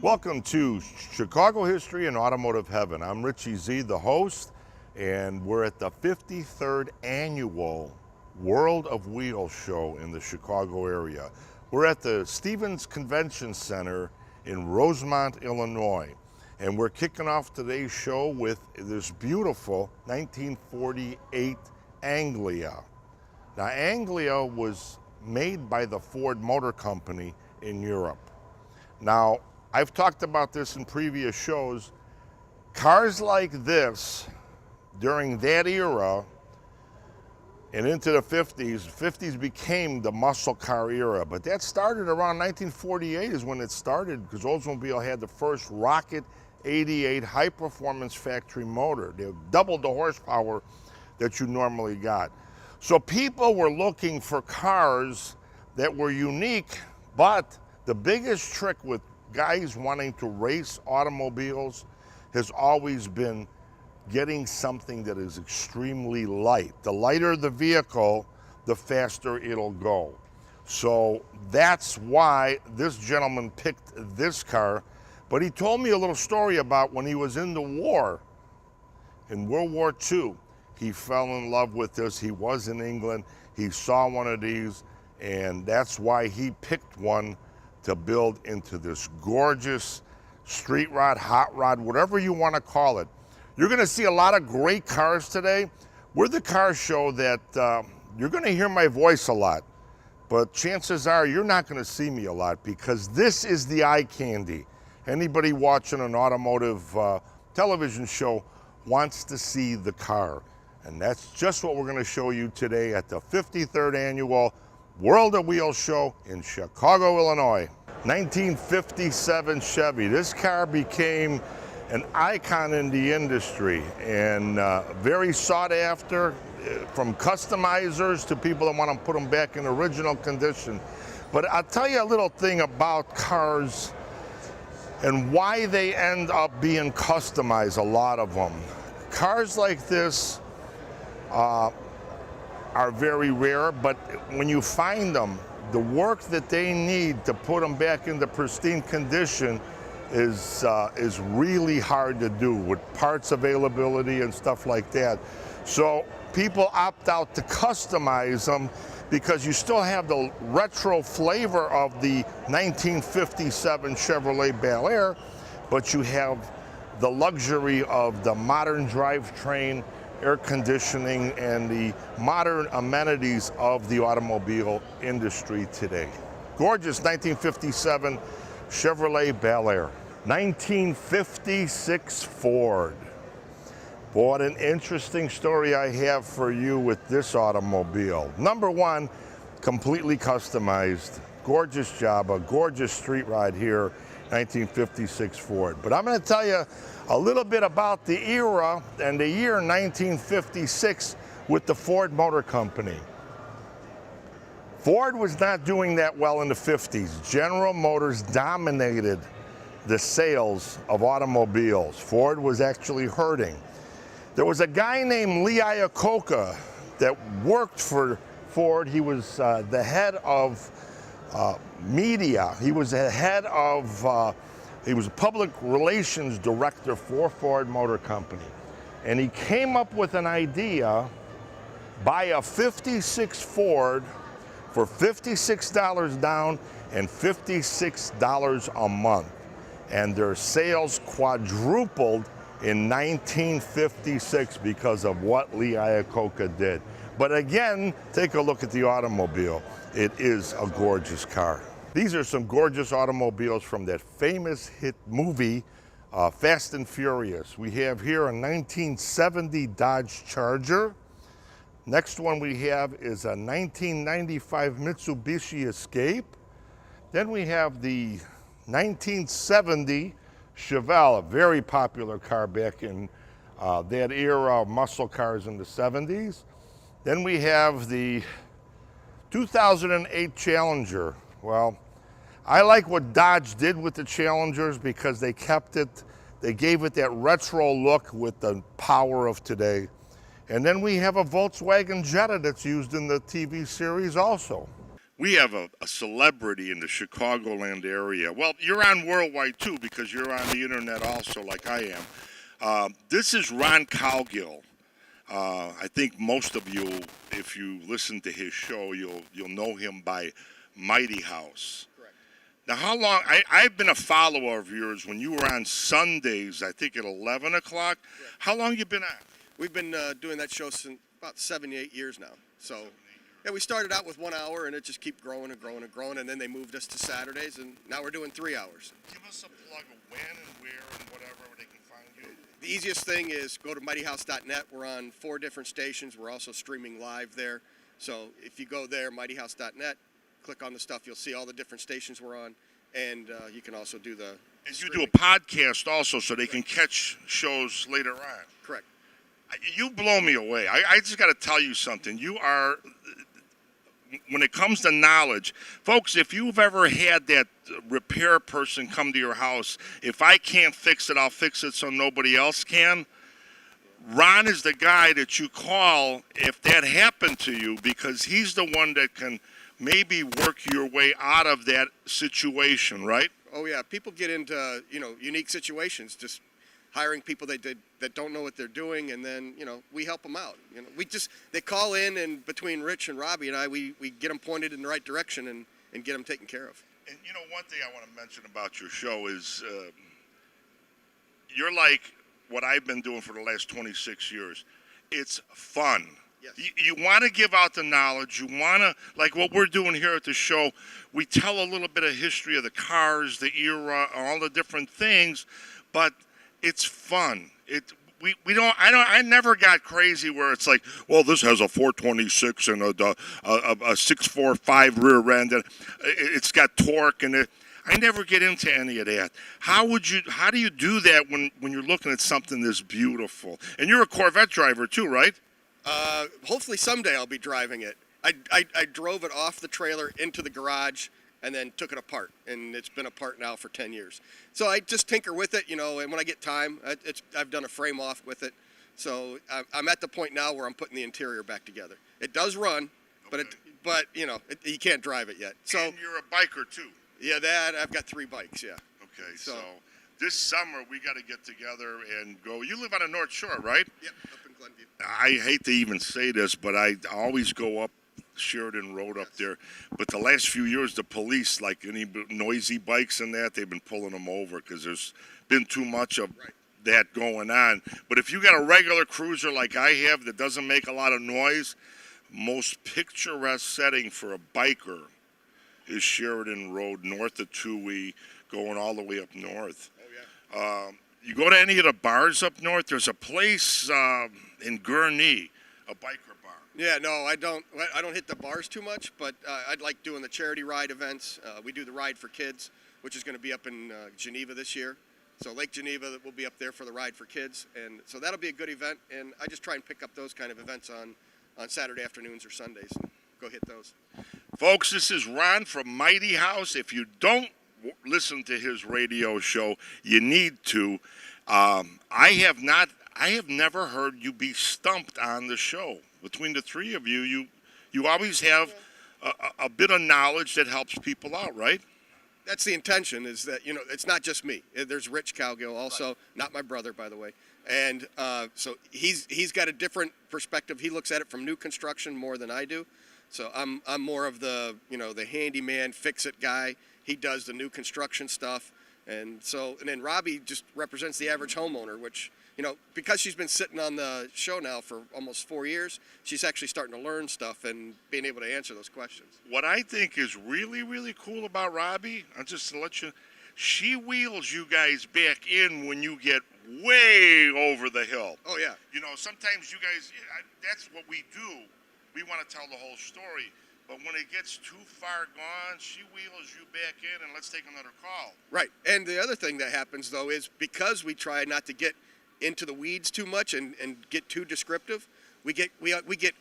Welcome to Chicago History and Automotive Heaven. I'm Richie Z, the host, and we're at the 53rd Annual World of Wheels show in the Chicago area. We're at the Stevens Convention Center in Rosemont, Illinois, and we're kicking off today's show with this beautiful 1948 Anglia. Now, Anglia was made by the Ford Motor Company in Europe. Now, I've talked about this in previous shows. Cars like this, during that era and into the 50s became the muscle car era. But that started around 1948 is when it started, because Oldsmobile had the first Rocket 88 high-performance factory motor. They doubled the horsepower that you normally got. So people were looking for cars that were unique, but the biggest trick with guys wanting to race automobiles has always been getting something that is extremely light. The lighter the vehicle, the faster it'll go. So that's why this gentleman picked this car. But he told me a little story about when he was in the war, in World War II. He fell in love with this. He was in England. He saw one of these, and that's why he picked one to build into this gorgeous street rod, hot rod, whatever you want to call it. You're going to see a lot of great cars today. We're the car show that you're going to hear my voice a lot, but chances are you're not going to see me a lot, because this is the eye candy. Anybody watching an automotive television show wants to see the car. And that's just what we're going to show you today at the 53rd Annual World of Wheels show in Chicago, Illinois. 1957 Chevy. This car became an icon in the industry and very sought after, from customizers to people that want to put them back in original condition. But I'll tell you a little thing about cars and why they end up being customized, a lot of them. Cars like this are very rare, but when you find them, the work that they need to put them back into pristine condition is really hard to do, with parts availability and stuff like that. So people opt out to customize them because you still have the retro flavor of the 1957 Chevrolet Bel Air, but you have the luxury of the modern drivetrain, air conditioning, and the modern amenities of the automobile industry today. Gorgeous 1957 Chevrolet Bel Air. 1956 Ford. Boy, what an interesting story I have for you with this automobile. Number one, completely customized. Gorgeous job, a gorgeous street ride here, 1956 Ford. But I'm going to tell you a little bit about the era and the year 1956 with the Ford Motor Company. Ford was not doing that well in the 50s. General Motors dominated the sales of automobiles. Ford was actually hurting. There was a guy named Lee Iacocca that worked for Ford. He was the head of media. He was the head of he was a public relations director for Ford Motor Company. And he came up with an idea: buy a 56 Ford for $56 down and $56 a month. And their sales quadrupled in 1956 because of what Lee Iacocca did. But again, take a look at the automobile. It is a gorgeous car. These are some gorgeous automobiles from that famous hit movie, Fast and Furious. We have here a 1970 Dodge Charger. Next one we have is a 1995 Mitsubishi Escape. Then we have the 1970 Chevelle, a very popular car back in that era of muscle cars in the 70s. Then we have the 2008 Challenger. Well, I like what Dodge did with the Challengers because they kept it, they gave it that retro look with the power of today. And then we have a Volkswagen Jetta that's used in the TV series also. We have a celebrity in the Chicagoland area. Well, you're on worldwide too because you're on the internet also, like I am. This is Ron Cowgill. I think most of you, if you listen to his show, you'll know him by Mighty House. Correct. Now, how long? I've been a follower of yours when you were on Sundays. I think at 11 o'clock. Yeah. How long you been on? We've been doing that show since about 7, 8 years now. So, yeah, we started out with 1 hour, and it just kept growing and growing and growing, and then they moved us to Saturdays, and now we're doing 3 hours. Give us a plug of when and where and whatever they can find you. The easiest thing is go to mightyhouse.net. We're on 4 different stations. We're also streaming live there. So if you go there, mightyhouse.net, click on the stuff, you'll see all the different stations we're on, and you can also do the And you do a podcast also, so they can catch shows later on. Correct. You blow me away. I just got to tell you something. You are, when it comes to knowledge, folks, if you've ever had that repair person come to your house, if I can't fix it, I'll fix it so nobody else can. Ron is the guy that you call if that happened to you because he's the one that can maybe work your way out of that situation, right? Oh yeah, people get into unique situations, just hiring people that don't know what they're doing, and then we help them out. They call in, and between Rich and Robbie and I, we get them pointed in the right direction and get them taken care of. And one thing I want to mention about your show is you're like what I've been doing for the last 26 years. It's fun. Yes. You want to give out the knowledge. You want to, like what we're doing here at the show, we tell a little bit of history of the cars, the era, all the different things, but it's fun. I never got crazy where it's like, well, this has a 426 and a 645 rear end, and it's got torque, and I never get into any of that. How do you do that when you're looking at something this beautiful? And you're a Corvette driver too, right? Hopefully someday I'll be driving it. I drove it off the trailer into the garage and then took it apart, and it's been apart now for 10 years. So I just tinker with it, and when I get time, I've done a frame off with it. So I'm at the point now where I'm putting the interior back together. It does run, Okay. but you can't drive it yet. So And you're a biker too. yeah, I've got 3 bikes. Yeah. Okay, So- so this summer we got to get together and go. You live on the North Shore, right? Yep. Up in Glenview. I hate to even say this, but I always go up Sheridan Road up there. But the last few years, the police, like any noisy bikes and that, they've been pulling them over because there's been too much of that going on. But if you got a regular cruiser like I have that doesn't make a lot of noise, most picturesque setting for a biker is Sheridan Road, north of Toohey, going all the way up north. Oh yeah. You go to any of the bars up north, there's a place in Gurnee, a biker bar. Yeah, no, I don't hit the bars too much, but I'd like doing the charity ride events. We do the Ride for Kids, which is going to be up in Geneva this year. So Lake Geneva will be up there for the Ride for Kids, and so that'll be a good event. And I just try and pick up those kind of events on Saturday afternoons or Sundays and go hit those. Folks, this is Ron from Mighty House. If you don't listen to his radio show, you need to. I have never heard you be stumped on the show. Between the three of you, you always have a bit of knowledge that helps people out, right? That's the intention, is that, it's not just me. There's Rich Cowgill also, not my brother, by the way. And so he's got a different perspective. He looks at it from new construction more than I do. So I'm more of the handyman, fix-it guy. He does the new construction stuff. And then Robbie just represents the average homeowner, which, because she's been sitting on the show now for almost 4 years, she's actually starting to learn stuff and being able to answer those questions. What I think is really, really cool about Robbie, just to let you, she wheels you guys back in when you get way over the hill. Oh, yeah. Sometimes you guys, that's what we do. We want to tell the whole story. But when it gets too far gone, she wheels you back in and let's take another call. Right. And the other thing that happens, though, is because we try not to get into the weeds too much and get too descriptive, we get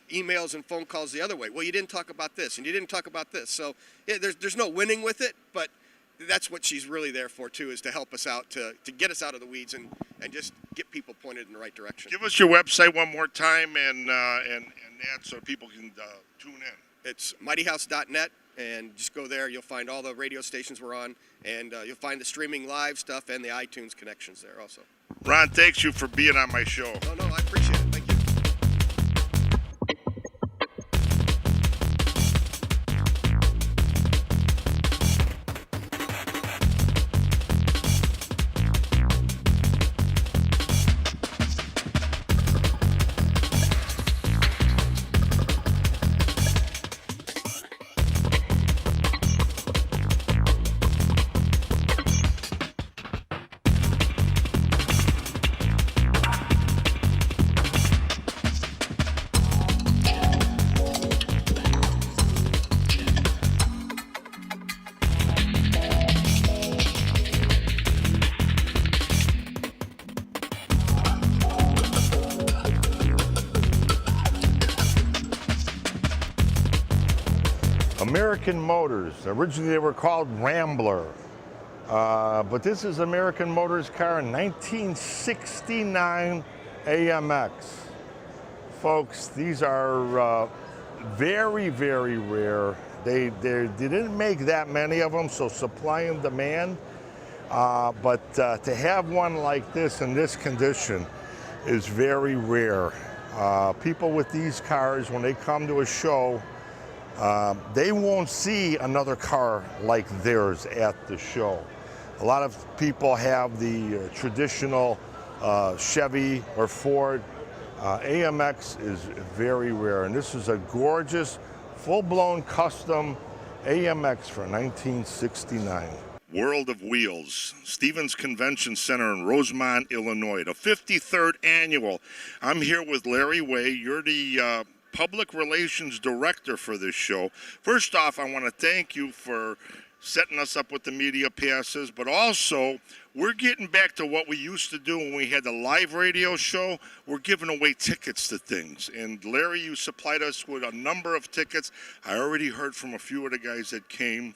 emails and phone calls the other way. Well, you didn't talk about this, and you didn't talk about this. So yeah, there's no winning with it, but that's what she's really there for, too, is to help us out, to get us out of the weeds and just get people pointed in the right direction. Give us your website one more time and that so people can tune in. It's mightyhouse.net. and just go there. You'll find all the radio stations we're on, and you'll find the streaming live stuff and the iTunes connections there also. Ron, thanks you for being on my show. No, I appreciate it. Thank you. American Motors. Originally they were called Rambler. But this is American Motors car in 1969 AMX. Folks, these are very, very rare. They didn't make that many of them, so supply and demand. But to have one like this in this condition is very rare. People with these cars, when they come to a show, they won't see another car like theirs at the show. A lot of people have the traditional Chevy or Ford. AMX is very rare, and this is a gorgeous, full-blown custom AMX for 1969. World of Wheels, Stevens Convention Center in Rosemont, Illinois, the 53rd annual. I'm here with Larry Way. You're the Public Relations Director for this show. First off, I want to thank you for setting us up with the media passes, but also we're getting back to what we used to do when we had the live radio show. We're giving away tickets to things. And Larry, you supplied us with a number of tickets. I already heard from a few of the guys that came.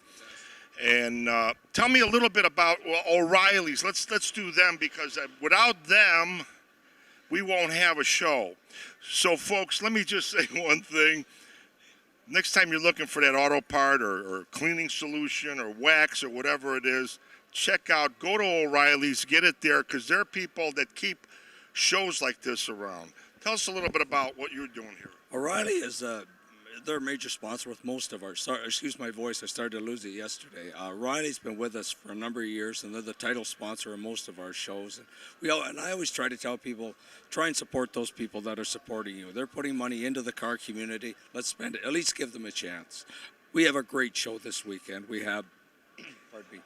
And tell me a little bit about O'Reilly's. Let's do them, because without them, we won't have a show. So, folks, let me just say one thing. Next time you're looking for that auto part or cleaning solution or wax or whatever it is, go to O'Reilly's, get it there, because they're people that keep shows like this around. Tell us a little bit about what you're doing here. O'Reilly is they're a major sponsor with most of our. Sorry, excuse my voice. I started to lose it yesterday. O'Reilly's been with us for a number of years, and they're the title sponsor of most of our shows. And I always try to tell people, try and support those people that are supporting you. They're putting money into the car community. Let's spend it. At least give them a chance. We have a great show this weekend. We have, pardon me.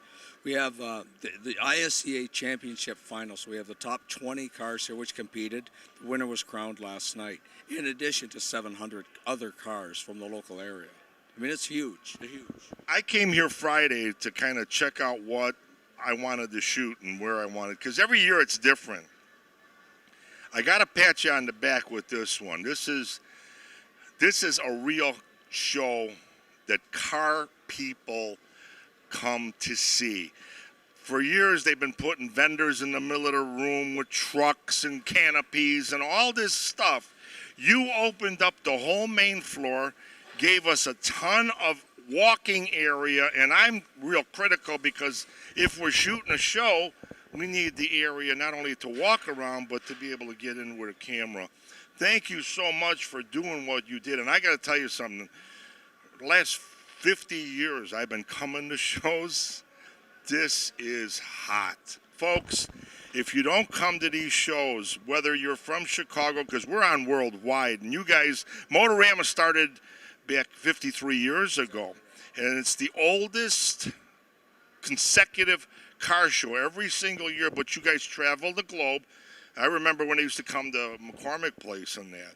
We have the ISCA Championship Final, so we have the top 20 cars here which competed. The winner was crowned last night, in addition to 700 other cars from the local area. I mean, it's huge. It's huge. I came here Friday to kind of check out what I wanted to shoot and where I wanted, because every year it's different. I got to pat you on the back with this one. This is a real show that car people come to see. For years, they've been putting vendors in the middle of the room with trucks and canopies and all this stuff. You opened up the whole main floor, gave us a ton of walking area, and I'm real critical because if we're shooting a show, we need the area not only to walk around, but to be able to get in with a camera. Thank you so much for doing what you did. And I got to tell you something. The last 50 years I've been coming to shows. This is hot. Folks, if you don't come to these shows, whether you're from Chicago, because we're on worldwide, and you guys, Motorama started back 53 years ago, and it's the oldest consecutive car show every single year, but you guys travel the globe. I remember when they used to come to McCormick Place and that.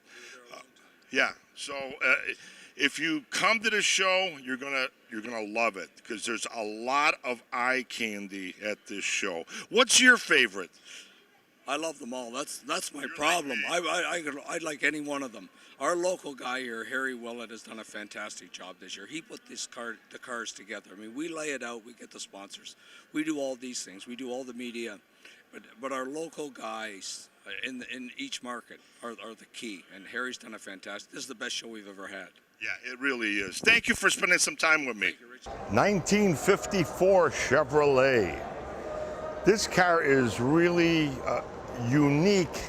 So if you come to the show, you're gonna love it, because there's a lot of eye candy at this show. What's your favorite? I love them all. That's my problem. I like any one of them. Our local guy here, Harry Willett, has done a fantastic job this year. He put the cars together. I mean, we lay it out. We get the sponsors. We do all these things. We do all the media. But our local guys in each market are the key. And Harry's done a fantastic. This is the best show we've ever had. Yeah, it really is. Thank you for spending some time with me. Thank you, Rich. 1954 Chevrolet. This car is really unique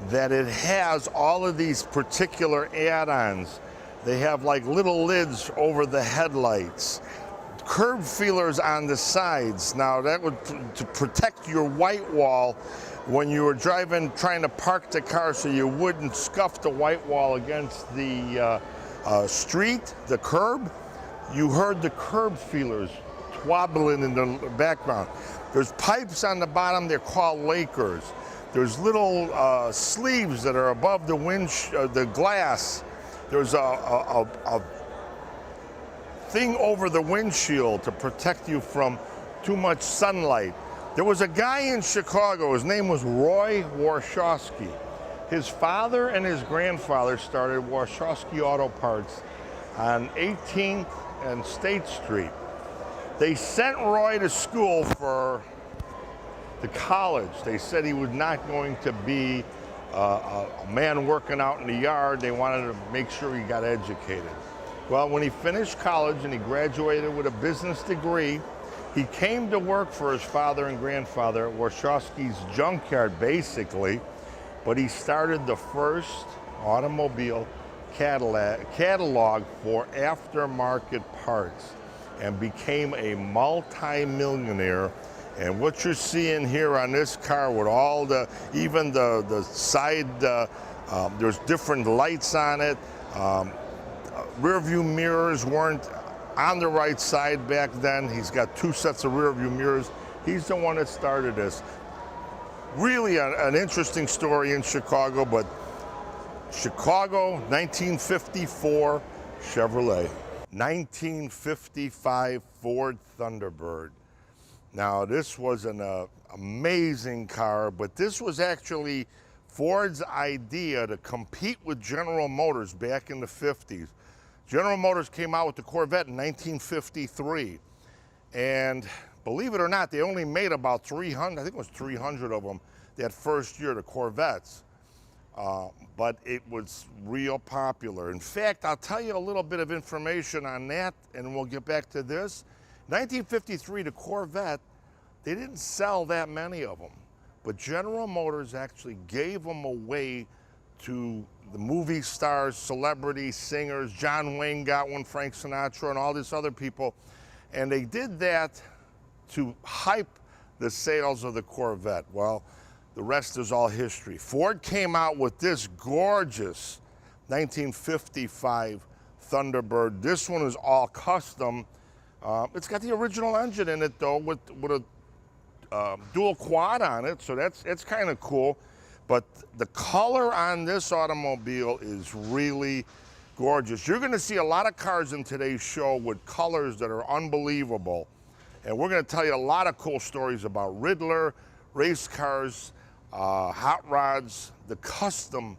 that it has all of these particular add-ons. They have like little lids over the headlights, curb feelers on the sides. Now that would to protect your white wall when you were driving, trying to park the car so you wouldn't scuff the white wall against the street, the curb. You heard the curb feelers twaddling in the background. There's pipes on the bottom, they're called Lakers. There's little sleeves that are above the the glass. There's a thing over the windshield to protect you from too much sunlight. There was a guy in Chicago, his name was Roy Warshawski. His father and his grandfather started Warshawski Auto Parts on 18th and State Street. They sent Roy to school for the college. They said he was not going to be a man working out in the yard. They wanted to make sure he got educated. Well, when he finished college and he graduated with a business degree, he came to work for his father and grandfather at Warshawski's junkyard, basically, but he started the first automobile catalog for aftermarket parts and became a multi-millionaire. And what you're seeing here on this car with all even the side, there's different lights on it. Rear view mirrors weren't on the right side back then. He's got 2 sets of rear view mirrors. He's the one that started this. Really an interesting story in Chicago, but Chicago, 1954 Chevrolet. 1955 Ford Thunderbird. Now, this was an amazing car, but this was actually Ford's idea to compete with General Motors back in the 50s. General Motors came out with the Corvette in 1953, and believe it or not, they only made about 300, I think it was 300 of them that first year, the Corvettes. But it was real popular. In fact, I'll tell you a little bit of information on that, and we'll get back to this. 1953, the Corvette, they didn't sell that many of them, but General Motors actually gave them away to the movie stars, celebrities, singers. John Wayne got one, Frank Sinatra, and all these other people. And they did that to hype the sales of the Corvette. Well, the rest is all history. Ford came out with this gorgeous 1955 Thunderbird. This one is all custom. It's got the original engine in it though, with a dual quad on it, so it's kind of cool. But the color on this automobile is really gorgeous. You're going to see a lot of cars in today's show with colors that are unbelievable, and we're going to tell you a lot of cool stories about Riddler, race cars, hot rods, the custom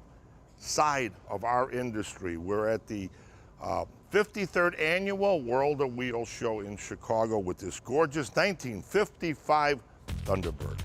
side of our industry. We're at the 53rd Annual World of Wheels Show in Chicago with this gorgeous 1955 Thunderbird.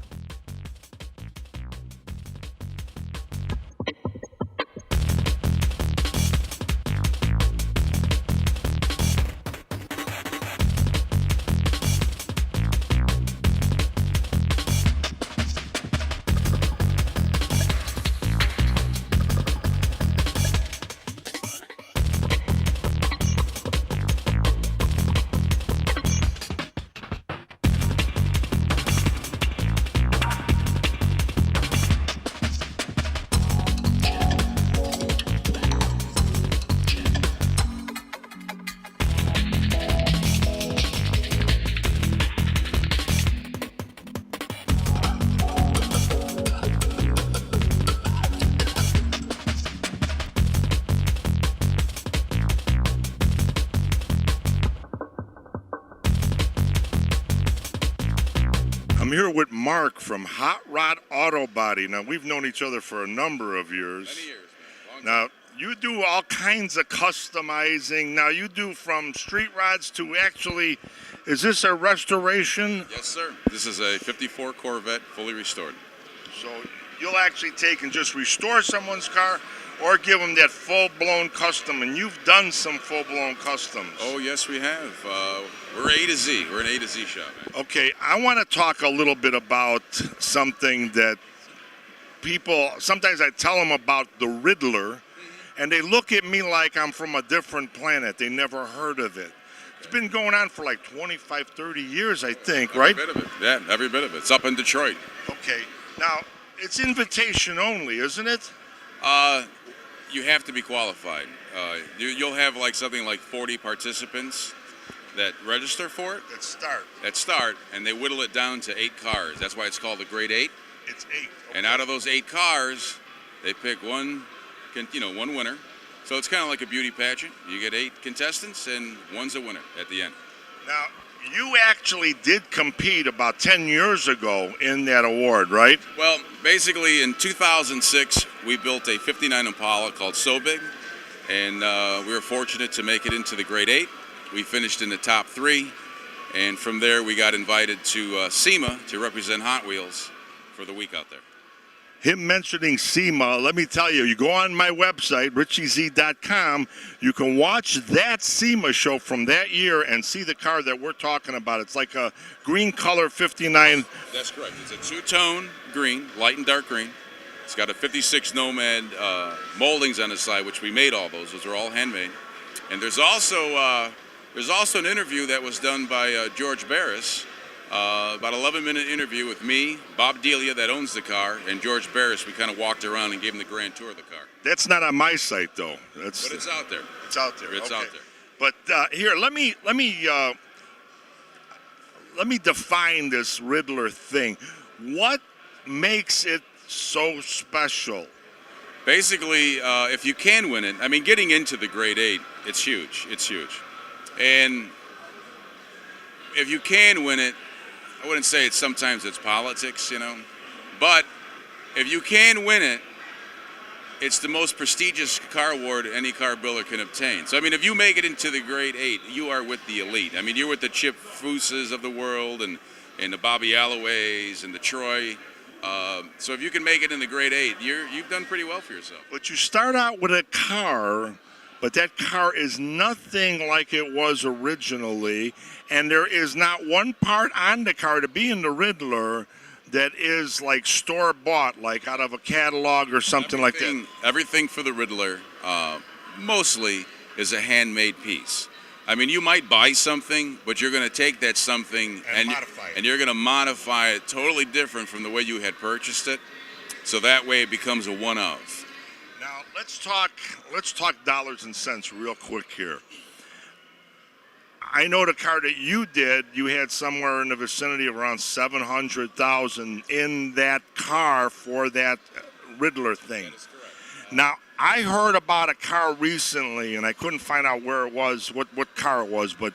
I'm here with Mark from Hot Rod Auto Body. Now, we've known each other for a number of years. Many years, man. Now, you do all kinds of customizing. Now, you do from street rods to actually, is this a restoration? Yes, sir. This is a 54 Corvette, fully restored. So you'll actually take and just restore someone's car or give them that full-blown custom, and you've done some full-blown customs. Oh, yes, we have. We're A to Z. We're an A to Z shop, man. Okay, I want to talk a little bit about something that people, sometimes I tell them about the Riddler, and they look at me like I'm from a different planet. They never heard of it. It's been going on for like 25, 30 years, I think, right? Every bit of it. Yeah, every bit of it. It's up in Detroit. Okay, now, it's invitation only, isn't it? You have to be qualified. You'll have like something like 40 participants that register for it, Let's start. and they whittle it down to 8 cars. That's why it's called the Grade 8. It's 8. And out of those 8 cars, they pick one winner. So it's kind of like a beauty pageant. You get 8 contestants, and one's a winner at the end. Now, you actually did compete about 10 years ago in that award, right? Well, basically in 2006, we built a 59 Impala called So Big, and we were fortunate to make it into the Grade 8. We finished in the top 3, and from there we got invited to SEMA to represent Hot Wheels for the week out there. Him mentioning SEMA, let me tell you, you go on my website, richiez.com, you can watch that SEMA show from that year and see the car that we're talking about. It's like a green color 59. That's correct. It's a 2-tone green, light and dark green. It's got a 56 Nomad moldings on the side, which we made all those. Those are all handmade. And there's also an interview that was done by George Barris, about 11-minute interview with me, Bob Delia, that owns the car, and George Barris. We kind of walked around and gave him the grand tour of the car. That's not on my site, though. But it's out there. It's out there. It's okay. out there. But here, let me define this Riddler thing. What makes it so special? Basically, if you can win it, I mean, getting into the Grade 8, it's huge. It's huge. And if you can win it, I wouldn't say sometimes it's politics, but if you can win it, it's the most prestigious car award any car builder can obtain. So, I mean, if you make it into the Grade 8, you are with the elite. I mean, you're with the Chip Fooses of the world and the Bobby Alloways and the Troy. So if you can make it in the Grade 8, you've done pretty well for yourself. But you start out with a car, but that car is nothing like it was originally, and there is not one part on the car to be in the Riddler that is like store-bought, like out of a catalog or something like that. Everything for the Riddler mostly is a handmade piece. I mean, you might buy something, but you're going to take that something And modify it. and you're going to modify it totally different from the way you had purchased it. So that way it becomes a one-of. Now let's talk dollars and cents real quick here. I know the car that you did, you had somewhere in the vicinity of around $700,000 in that car for that Riddler thing. That is correct. Now, I heard about a car recently, and I couldn't find out where it was, what car it was, but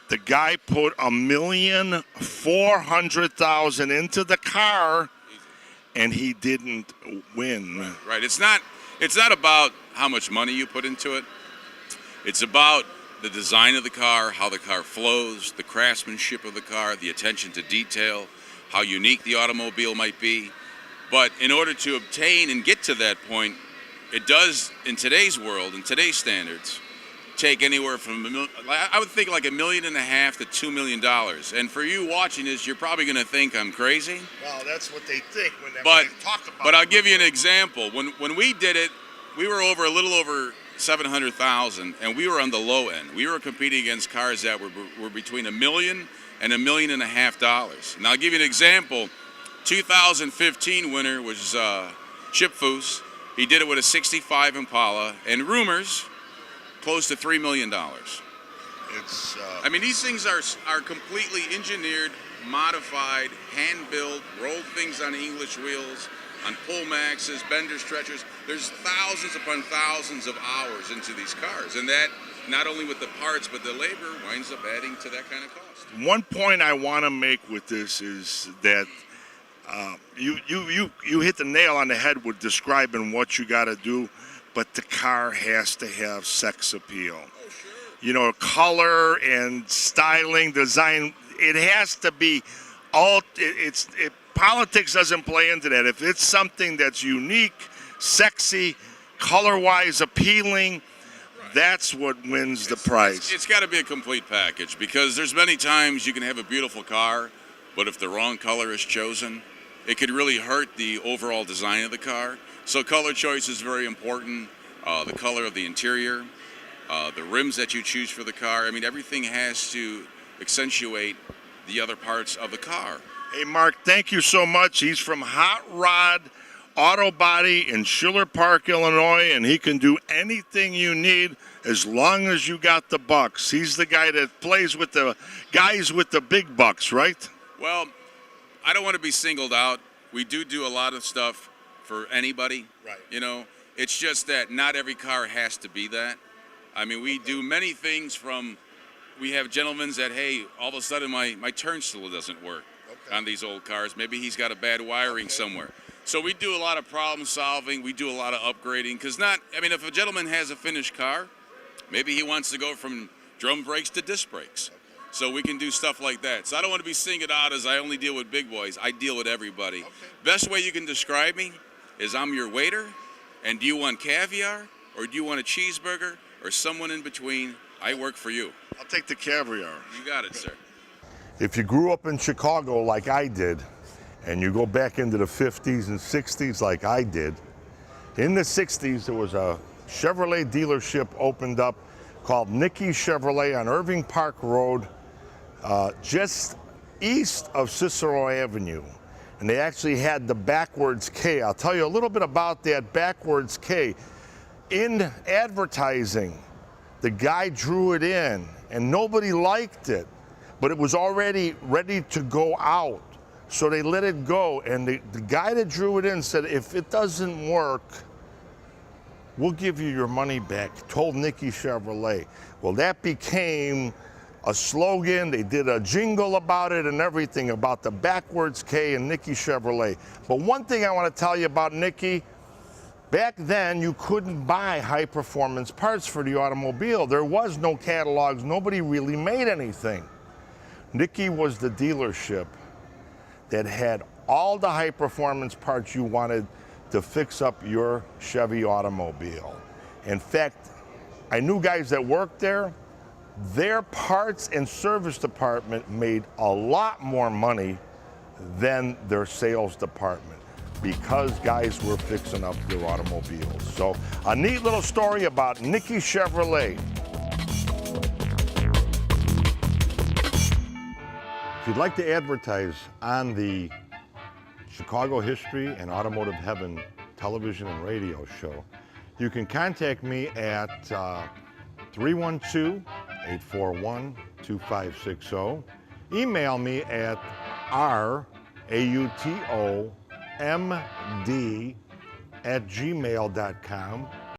the guy put $1,400,000 into the car, and he didn't win. Right. It's not about how much money you put into it. It's about the design of the car, how the car flows, the craftsmanship of the car, the attention to detail, how unique the automobile might be. But in order to obtain and get to that point, it does, in today's world, in today's standards, take anywhere from I would think like $1.5 million to $2 million. And for you watching this, you're probably going to think I'm crazy. Well, that's what they think when they talk about it. But I'll give you an example. When we did it, we were a little over 700,000, and we were on the low end. We were competing against cars that were between $1 million and $1.5 million. Now I'll give you an example. 2015 winner was Chip Foose. He did it with a 65 Impala, and rumors close to $3 million. It's I mean, these things are completely engineered, modified, hand-built, rolled things on English wheels, on pull maxes, bender stretchers. There's thousands upon thousands of hours into these cars, and that not only with the parts but the labor winds up adding to that kind of cost. one point I want to make with this is that you hit the nail on the head with describing what you got to do, but the car has to have sex appeal. Oh, sure. You know, color and styling, design. It has to be all. politics doesn't play into that. If it's something that's unique, sexy, color-wise appealing, that's what wins the prize. It's got to be a complete package, because there's many times you can have a beautiful car, but if the wrong color is chosen, it could really hurt the overall design of the car. So color choice is very important. The color of the interior, the rims that you choose for the car. I mean, everything has to accentuate the other parts of the car. Hey, Mark, thank you so much. He's from Hot Rod Auto Body in Schiller Park, Illinois, and he can do anything you need as long as you got the bucks. He's the guy that plays with the guys with the big bucks, right? Well, I don't want to be singled out. We do a lot of stuff for anybody. Right. You know, it's just that not every car has to be that. I mean, we do many things from, we have gentlemen that, hey, all of a sudden my turnstile doesn't work on these old cars. Maybe he's got a bad wiring somewhere. So we do a lot of problem solving. We do a lot of upgrading, because if a gentleman has a finished car, maybe he wants to go from drum brakes to disc brakes. So we can do stuff like that. So I don't want to be singled out as I only deal with big boys. I deal with everybody. Okay. Best way you can describe me is I'm your waiter, and do you want caviar, or do you want a cheeseburger, or someone in between? I work for you. I'll take the caviar. You got it, sir. If you grew up in Chicago like I did, and you go back into the 50s and 60s like I did, in the 60s there was a Chevrolet dealership opened up called Nicky Chevrolet on Irving Park Road, just east of Cicero Avenue. And they actually had the backwards K. I'll tell you a little bit about that backwards K. In advertising, the guy drew it in, and nobody liked it, but it was already ready to go out. So they let it go, and the guy that drew it in said, if it doesn't work, we'll give you your money back, told Nicky Chevrolet. Well, that became a slogan. They did a jingle about it and everything, about the backwards K and Nicky Chevrolet. But one thing I want to tell you about Nicky, back then you couldn't buy high performance parts for the automobile. There was no catalogs. Nobody really made anything. Nicky was the dealership that had all the high performance parts you wanted to fix up your Chevy automobile. In fact, I knew guys that worked there. Their parts and service department made a lot more money than their sales department, because guys were fixing up their automobiles. So a neat little story about Nicky Chevrolet. If you'd like to advertise on the Chicago History and Automotive Heaven television and radio show, you can contact me at 312-841-2560. Email me at rautomd@gmail.com.